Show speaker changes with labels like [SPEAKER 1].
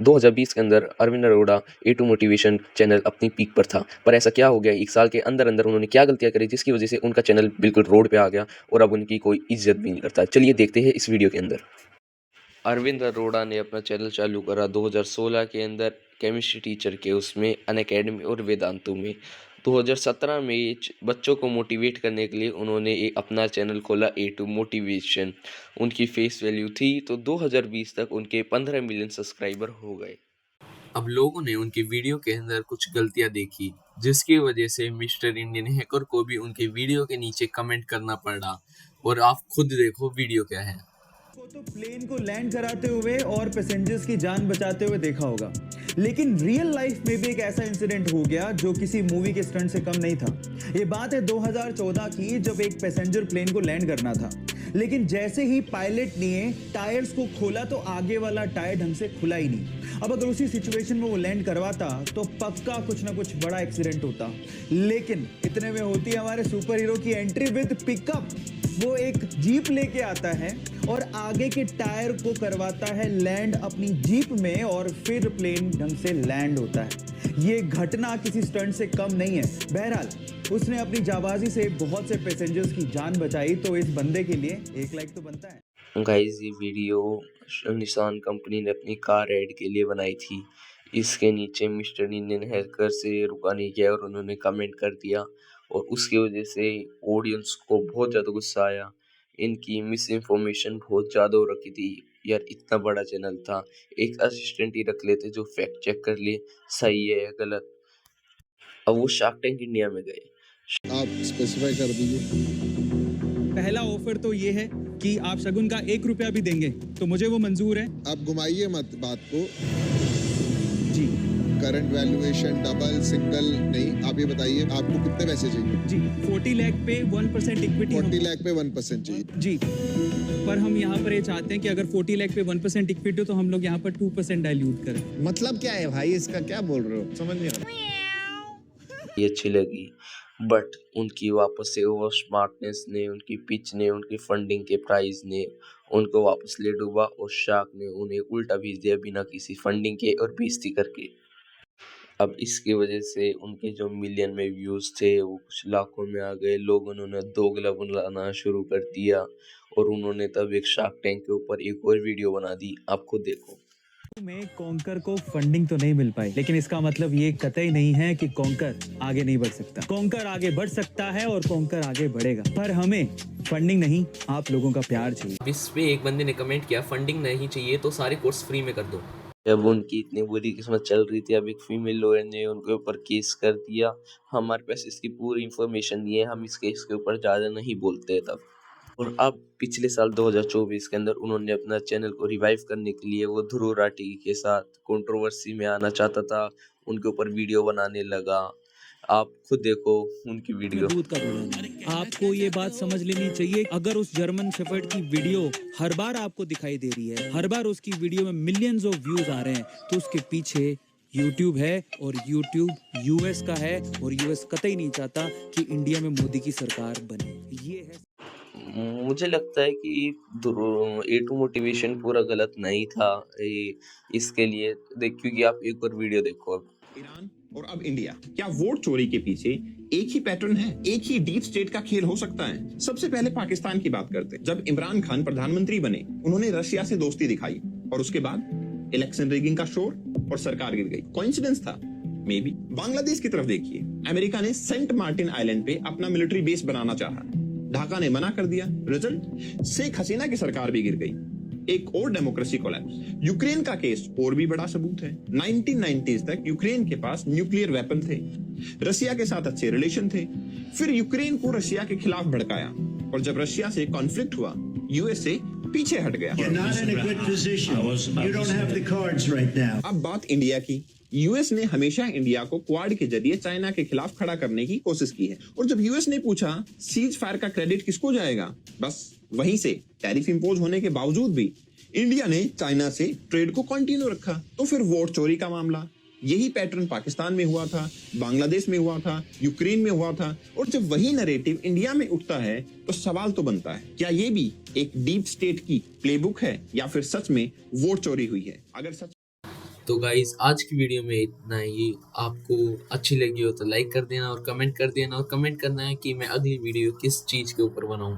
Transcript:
[SPEAKER 1] 2020 के अंदर अरविंद अरोड़ा ए to motivation channel अपनी पीक पर था, पर ऐसा क्या हो गया, 1 साल के अंदर-अंदर उन्होंने क्या गलतियाँ करी जिसकी वज़ह से उनका चैनल बिल्कुल रोड पे आ गया और अब उनकी कोई इज़्ज़त भी नहीं करता। चलिए देखते हैं इस वीडियो के अंदर। अरविंद अरोड़ा ने अपना चैनल चालू करा 2016 के अंदर केमिस्ट्री टीचर के उसमें अनअकैडमी और वेदांतों में। 2017 में बच्चों को मोटिवेट करने के लिए उन्होंने एक अपना चैनल खोला ए टू मोटिवेशन। उनकी फेस वैल्यू थी तो 2020 तक उनके 15 मिलियन सब्सक्राइबर हो गए। अब लोगों ने उनके वीडियो के अंदर कुछ गलतियां देखी जिसकी वजह से मिस्टर इंडियन हैकर को भी उनके वीडियो के नीचे कमेंट करना पड़ा। और आप खुद देखो वीडियो क्या है।
[SPEAKER 2] तो प्लेन को लैंड कराते हुए और पैसेंजर्स की जान बचाते हुए देखा होगा, लेकिन रियल लाइफ में भी एक ऐसा इंसिडेंट हो गया जो किसी मूवी के स्टंट से कम नहीं था। ये बात है 2014 की, जब एक पैसेंजर प्लेन को लैंड करना था, लेकिन जैसे ही पायलट ने टायर्स को खोला तो आगे वाला टायर ढंग से खुला ही नहीं। अब अगर उसी सिचुएशन में वो लैंड करवाता तो पक्का कुछ ना कुछ बड़ा एक्सीडेंट होता, लेकिन इतने में होती है हमारे सुपर हीरो की एंट्री विद पिकअप। वो एक जीप लेके आता है और आगे के टायर को करवाता है लैंड अपनी जीप में और फिर प्लेन ढंग से लैंड होता है। ये घटना किसी स्टंट से कम नहीं है। बहरहाल उसने अपनी जाबाजी से बहुत से पैसेंजर्स की जान बचाई, तो इस बंदे के लिए 1 लाइक तो बनता है।
[SPEAKER 1] गाइस, ये वीडियो निसान कंपनी ने अपनी कार ऐड के लिए बनाई थी। इसके नीचे मिस्टर इंडियन हैकर से रुका नहीं किया और उन्होंने कमेंट कर दिया और उसकी वजह से ऑडियंस को बहुत ज़्यादा गुस्सा आया। इनकी मिस इन्फॉर्मेशन बहुत ज़्यादा हो रखी थी। यार, इतना बड़ा चैनल था, एक असिस्टेंट ही रख लेते जो फैक्ट चेक कर ले सही है या गलत। अब वो शार्क टैंक इंडिया में गए।
[SPEAKER 3] आप स्पेसिफाई कर दीजिए।
[SPEAKER 2] पहला ऑफर तो ये है कि आप शगुन का 1 रुपया भी देंगे तो मुझे वो मंजूर है।
[SPEAKER 3] आप घुमाइए मत बात को।
[SPEAKER 2] जी
[SPEAKER 3] करंट वैल्यूएशन डबल सिंगल नहीं, आप ये बताइए आपको कितने पैसे चाहिए?
[SPEAKER 2] जी 40 लाख पे 1% इक्विटी।
[SPEAKER 3] 40 लाख पे 1% चाहिए
[SPEAKER 2] जी, पर हम यहाँ पर ये चाहते हैं कि अगर 40 लाख पे 1% इक्विटी हो तो हम लोग यहाँ पर 2% डाइल्यूट करें।
[SPEAKER 3] मतलब क्या है भाई, इसका क्या बोल रहे हो, समझ नहीं आ रहा।
[SPEAKER 1] ये अच्छी लगी, बट उनकी वापस से ओवर स्मार्टनेस ने, उनकी पिच ने, उनकी फंडिंग के प्राइस ने उनको वापस ले डूबा और शार्क ने उन्हें उल्टा भेज दिया बिना किसी फंडिंग के और बेइज्जती करके। अब इसकी वजह से उनके जो मिलियन में व्यूज़ थे वो कुछ लाखों में आ गए। लोग उन्होंने दोगला बुलाना शुरू कर दिया और उन्होंने तब एक शार्क टैंक के ऊपर एक और वीडियो बना दी। आप खुद देखो।
[SPEAKER 2] में कॉन्कर को फंडिंग तो नहीं मिल पाई, लेकिन इसका मतलब ये कतई नहीं है कि कॉन्कर आगे नहीं बढ़ सकता। कॉन्कर आगे बढ़ सकता है और कॉन्कर आगे बढ़ेगा, पर हमें फंडिंग नहीं, आप लोगों का प्यार चाहिए।
[SPEAKER 1] इस पे एक बंदे ने कमेंट किया, फंडिंग नहीं चाहिए तो सारे कोर्स फ्री में कर दो। जब उनकी इतनी बुरी किस्मत चल रही थी, अब एक फीमेल लॉयर ने उनके ऊपर केस कर दिया। हमारे पास इसकी पूरी इंफॉर्मेशन नहीं है, हम इस केस के ऊपर ज़्यादा नहीं बोलते तब। और अब पिछले साल 2024 के अंदर उन्होंने अपना चैनल को रिवाइव करने के लिए वो ध्रुव राठी के साथ कंट्रोवर्सी में आना चाहता था, उनके ऊपर वीडियो बनाने लगा। आप खुद देखो उनकी वीडियो।
[SPEAKER 2] दूध का दूध। आपको ये बात समझ लेनी चाहिए, अगर उस जर्मन शेफर्ड की वीडियो हर बार आपको दिखाई दे रही है, हर बार उसकी वीडियो में मिलियंस ऑफ व्यूज आ रहे हैं, तो उसके पीछे YouTube है और YouTube US का है और US कतई नहीं चाहता कि इंडिया में मोदी की सरकार बने। ये है।
[SPEAKER 1] मुझे लगता है कि ए टू मोटिवेशन पूरा गलत नहीं था। इसके लिए देख, क्योंकि आप एक और वीडियो देखो। अब
[SPEAKER 4] ईरान और अब इंडिया, क्या वोट चोरी के पीछे एक ही पैटर्न है? एक ही डीप स्टेट का खेल हो सकता है? सबसे पहले पाकिस्तान की बात करते हैं। जब इमरान खान प्रधानमंत्री बने, उन्होंने रशिया से दोस्ती दिखाई और उसके बाद इलेक्शन रिगिंग का शोर और सरकार गिर गई। कोइंसिडेंस था? May be. बांग्लादेश की तरफ देखिए, अमेरिका ने सेंट मार्टिन आइलैंड पे अपना मिलिट्री बेस बनाना चाहा, ढाका ने मना कर दिया। रिजल्ट, शेख हसीना की सरकार भी गिर गई। एक और डेमोक्रेसी कोलैप्स। यूक्रेन का केस और भी बड़ा सबूत है। 1990s तक यूक्रेन के पास न्यूक्लियर वेपन थे, रशिया के साथ अच्छे रिलेशन थे। फिर यूक्रेन को रशिया के खिलाफ भड़काया और जब रशिया से कॉन्फ्लिक्ट हुआ, यूएसए पीछे हट गया। अब बात इंडिया की। यूएस ने हमेशा इंडिया को क्वाड के जरिए चाइना के खिलाफ खड़ा करने की कोशिश की है और जब यूएस ने पूछा सीज फायर का क्रेडिट किसको जाएगा, बस वहीं से टैरिफ इंपोज होने के बावजूद भी इंडिया ने चाइना से ट्रेड को कंटिन्यू रखा। तो फिर वोट चोरी का मामला, यही पैटर्न पाकिस्तान में हुआ था, बांग्लादेश में हुआ था, यूक्रेन में हुआ था। और जब वही नैरेटिव इंडिया में उठता है तो सवाल तो बनता है, क्या ये भी एक डीप स्टेट की प्लेबुक है या फिर सच में वोट चोरी हुई है? अगर सच
[SPEAKER 5] तो गाइस आज की वीडियो में इतना ही। आपको अच्छी लगी हो तो लाइक कर देना और कमेंट कर देना, और कमेंट करना है कि मैं अगली वीडियो किस चीज़ के ऊपर बनाऊं।